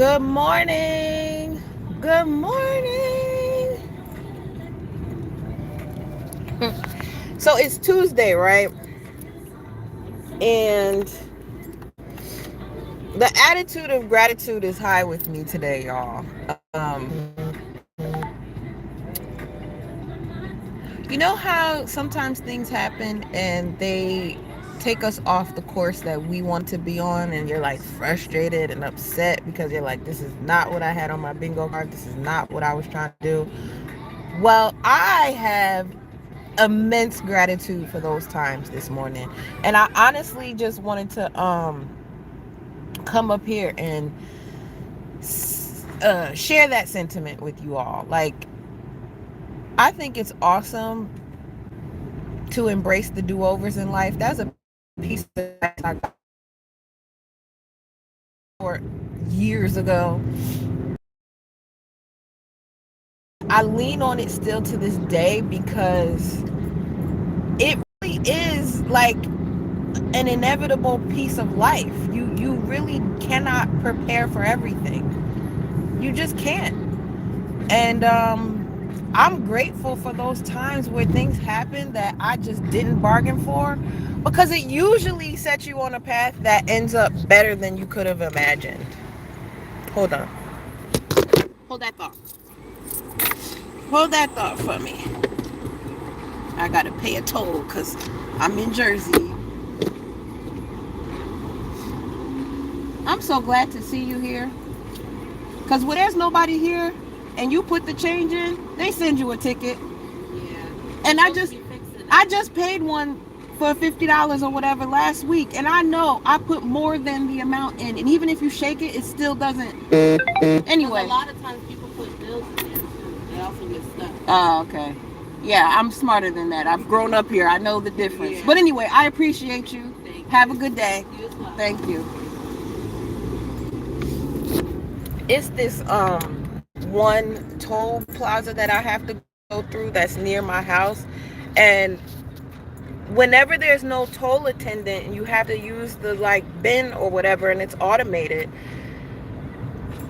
Good morning. Good morning. So it's Tuesday, right? And the attitude of gratitude is high with me today, y'all. You know how sometimes things happen and they take us off the course that we want to be on, and you're like frustrated and upset because you're like, this is not what I had on my bingo card. This is not what I was trying to do. Well, I have immense gratitude for those times this morning, and I honestly just wanted to come up here and share that sentiment with you all. Like, I think it's awesome to embrace the do-overs in life. That's a piece of advice I got for years ago. I lean on it still to this day because it really is like an inevitable piece of life. You really cannot prepare for everything. You just can't. And I'm grateful for those times where things happen that I just didn't bargain for, because it usually sets you on a path that ends up better than you could have imagined. Hold on. Hold that thought. Hold that thought for me. I gotta pay a toll because I'm in Jersey. I'm so glad to see you here. Because when there's nobody here and you put the change in, they send you a ticket. Yeah. And I just paid one for $50 or whatever last week, and I know I put more than the amount in, and even if you shake it, it still doesn't. Anyway. A lot of times people put bills in there too. They also get stuck. Oh, okay. Yeah, I'm smarter than that. I've grown up here. I know the difference. Yeah. But anyway, I appreciate you. Have a good day. You as well. Thank you. It's this one toll plaza that I have to go through that's near my house, and whenever there's no toll attendant and you have to use the like bin or whatever and it's automated,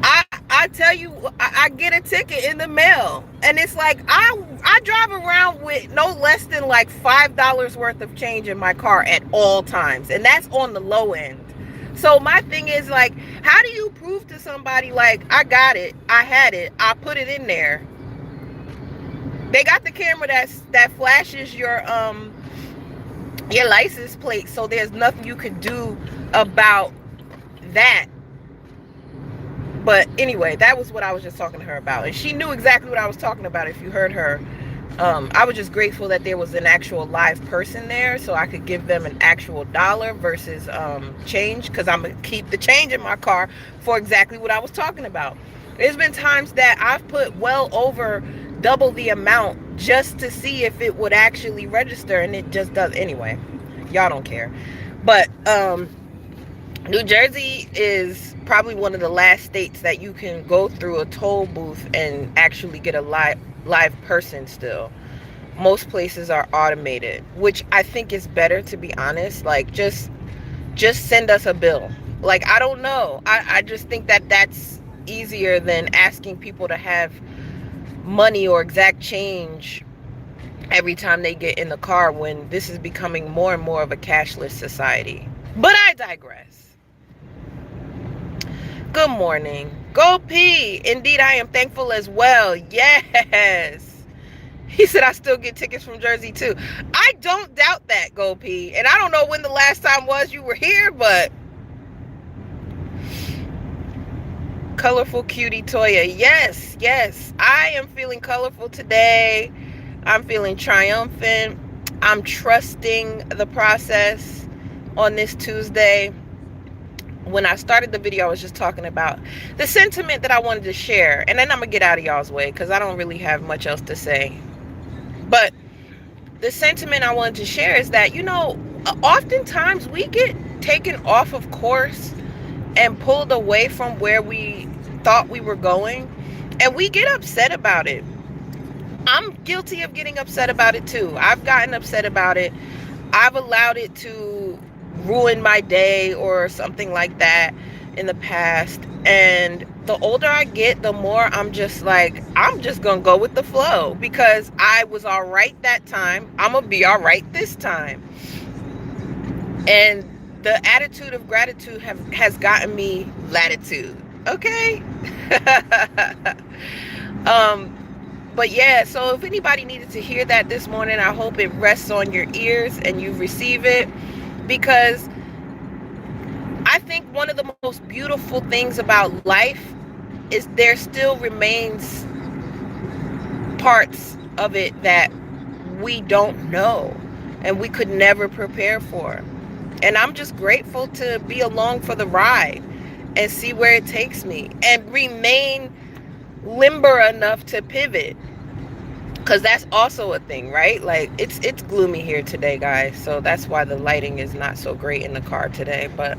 I tell you, I get a ticket in the mail, and it's like I drive around with no less than like $5 worth of change in my car at all times, and that's on the low end. So my thing is, like, how do you prove to somebody like, I got it, I had it, I put it in there? They got the camera that flashes your license plate, so there's nothing you can do about that. But anyway, that was what I was just talking to her about, and she knew exactly what I was talking about. If you heard her, I was just grateful that there was an actual live person there, so I could give them an actual dollar versus change, because I'm gonna keep the change in my car for exactly what I was talking about. There's been times that I've put well over double the amount just to see if it would actually register, and it just does. Anyway, y'all don't care. But New Jersey is probably one of the last states that you can go through a toll booth and actually get a live person still. Most places are automated, which I think is better, to be honest. Like, just send us a bill. Like, I don't know. I just think that that's easier than asking people to have money or exact change every time they get in the car, when this is becoming more and more of a cashless society. But I digress. Good morning. Go P. Indeed, I am thankful as well. Yes. He said I still get tickets from Jersey too. I don't doubt that, Go P. And I don't know when the last time was you were here, but colorful cutie Toya. Yes. I am feeling colorful today. I'm feeling triumphant. I'm trusting the process on this Tuesday. When I started the video, I was just talking about the sentiment that I wanted to share, and then I'm gonna get out of y'all's way because I don't really have much else to say. But the sentiment I wanted to share is that, oftentimes we get taken off of course and pulled away from where we thought we were going, and we get upset about it. I'm guilty of getting upset about it too. I've gotten upset about it. I've allowed it to ruin my day or something like that in the past, and the older I get, the more I'm just like, I'm just gonna go with the flow, because I was all right that time. I'm gonna be all right this time. And the attitude of gratitude has gotten me latitude. Okay. um but yeah, so if anybody needed to hear that this morning, I hope it rests on your ears and you receive it, because I think one of the most beautiful things about life is there still remains parts of it that we don't know and we could never prepare for. And I'm just grateful to be along for the ride and see where it takes me and remain limber enough to pivot, because that's also a thing, right? Like it's gloomy here today, guys, so that's why the lighting is not so great in the car today. But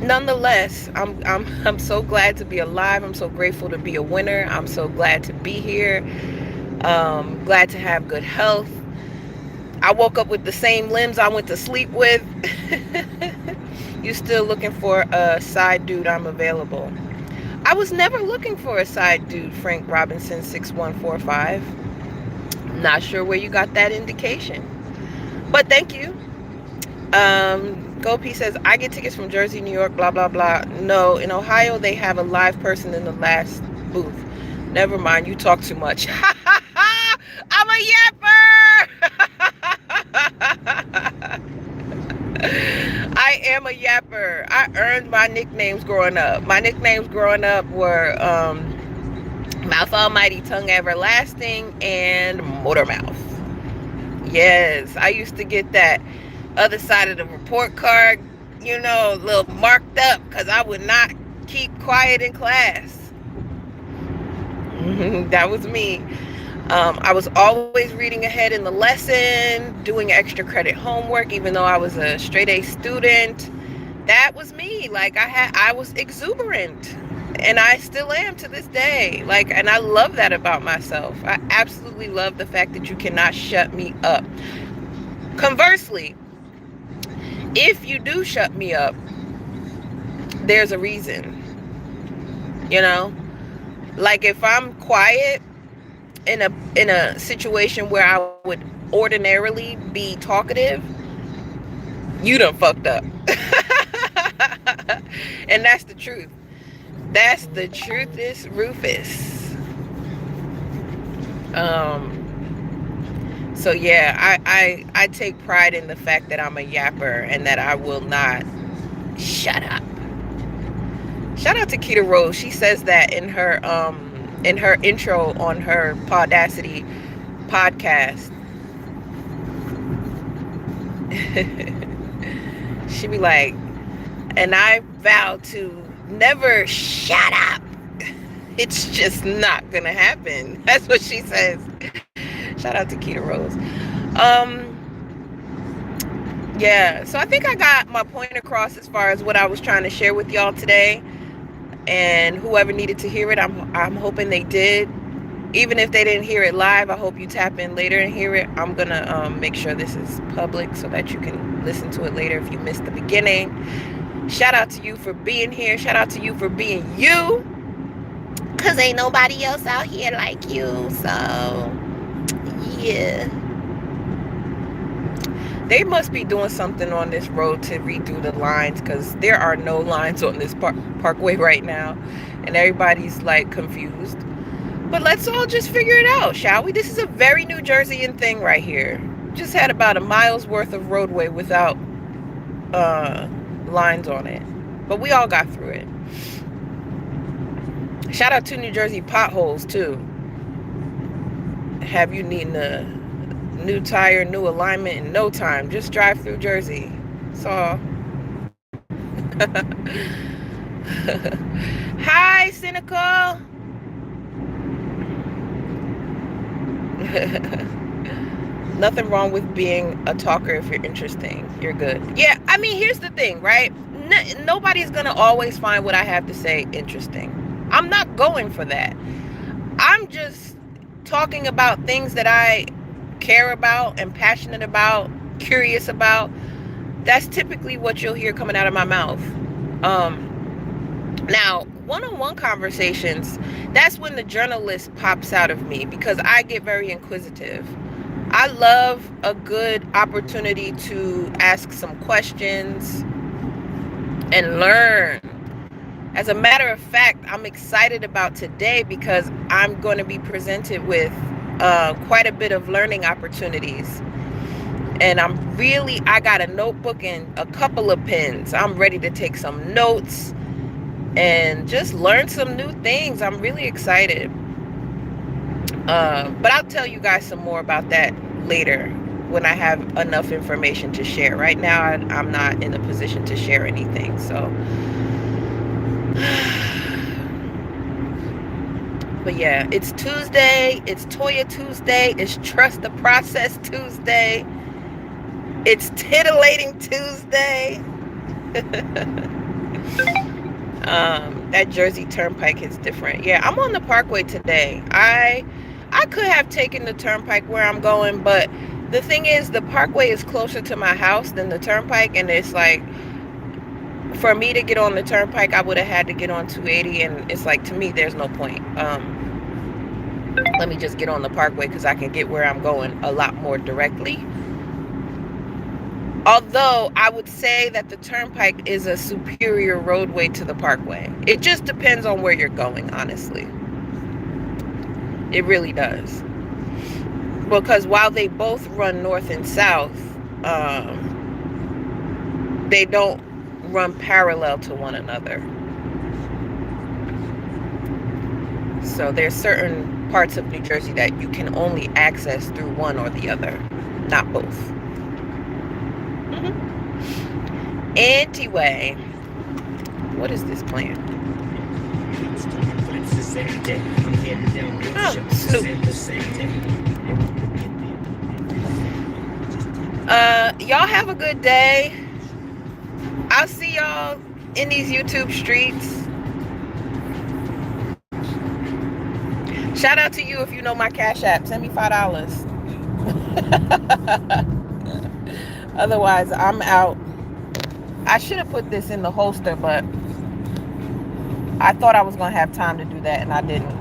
nonetheless, I'm so glad to be alive. I'm so grateful to be a winner. I'm so glad to be here. Glad to have good health. I woke up with the same limbs I went to sleep with. You still looking for a side dude? I'm available. I was never looking for a side dude, Frank Robinson 6145. Not sure where you got that indication, but thank you. Gopi says, I get tickets from Jersey, New York, blah, blah, blah. No, in Ohio, they have a live person in the last booth. Never mind, you talk too much. I'm a yapper! I am a yapper. I earned my nicknames growing up. My nicknames growing up were Mouth Almighty, Tongue Everlasting, and Motor Mouth. Yes, I used to get that other side of the report card, you know, a little marked up, because I would not keep quiet in class. That was me. I was always reading ahead in the lesson, doing extra credit homework, even though I was a straight A student. That was me. Like I was exuberant, and I still am to this day. Like, and I love that about myself. I absolutely love the fact that you cannot shut me up. Conversely, if you do shut me up, there's a reason. You know, like if I'm quiet in a situation where I would ordinarily be talkative, you done fucked up. And that's the truth. That's the truth, is Rufus. So yeah, I take pride in the fact that I'm a yapper and that I will not shut up. Shout out to Keita Rose. She says that in her intro on her Podacity podcast. She be like, and I vow to never shut up. It's just not gonna happen. That's what she says. Shout out to Keita Rose. Yeah, so I think I got my point across as far as what I was trying to share with y'all today. And whoever needed to hear it, I'm hoping they did. Even if they didn't hear it live, I hope you tap in later and hear it. I'm gonna make sure this is public so that you can listen to it later if you missed the beginning. Shout out to you for being here. Shout out to you for being you, because ain't nobody else out here like you. So yeah, they must be doing something on this road to redo the lines, because there are no lines on this parkway right now, and everybody's like confused. But let's all just figure it out, shall we? This is a very New Jerseyan thing right here. Just had about a mile's worth of roadway without lines on it, but we all got through it. Shout out to New Jersey potholes too. Have you needing a new tire, new alignment in no time? Just drive through Jersey. So hi, cynical. Nothing wrong with being a talker if you're interesting. You're good. Yeah, I mean, here's the thing, right? Nobody's gonna always find what I have to say interesting. I'm not going for that. I'm just talking about things that I care about, and passionate about, curious about. That's typically what you'll hear coming out of my mouth. Now, one-on-one conversations, that's when the journalist pops out of me, because I get very inquisitive. I love a good opportunity to ask some questions and learn. As a matter of fact, I'm excited about today because I'm going to be presented with quite a bit of learning opportunities. And I got a notebook and a couple of pens. I'm ready to take some notes and just learn some new things. I'm really excited. But I'll tell you guys some more about that later when I have enough information to share. Right now, I'm not in a position to share anything. So, but yeah, it's Tuesday. It's Toya Tuesday. It's Trust the Process Tuesday. It's Titillating Tuesday. That Jersey Turnpike hits different. Yeah, I'm on the Parkway today. I could have taken the Turnpike where I'm going, but the thing is, the Parkway is closer to my house than the Turnpike, and it's like, for me to get on the Turnpike, I would have had to get on 280, and it's like, to me, there's no point. Let me just get on the Parkway because I can get where I'm going a lot more directly. Although I would say that the Turnpike is a superior roadway to the Parkway. It just depends on where you're going, honestly. It really does. Because while they both run north and south, they don't run parallel to one another. So there's certain parts of New Jersey that you can only access through one or the other, not both. Anyway, what is this plan? Oh, Snoop. Y'all have a good day. I'll see y'all in these YouTube streets. Shout out to you if you know my Cash App. Send me $5. Otherwise, I'm out. I should have put this in the holster, but I thought I was going to have time to do that, and I didn't.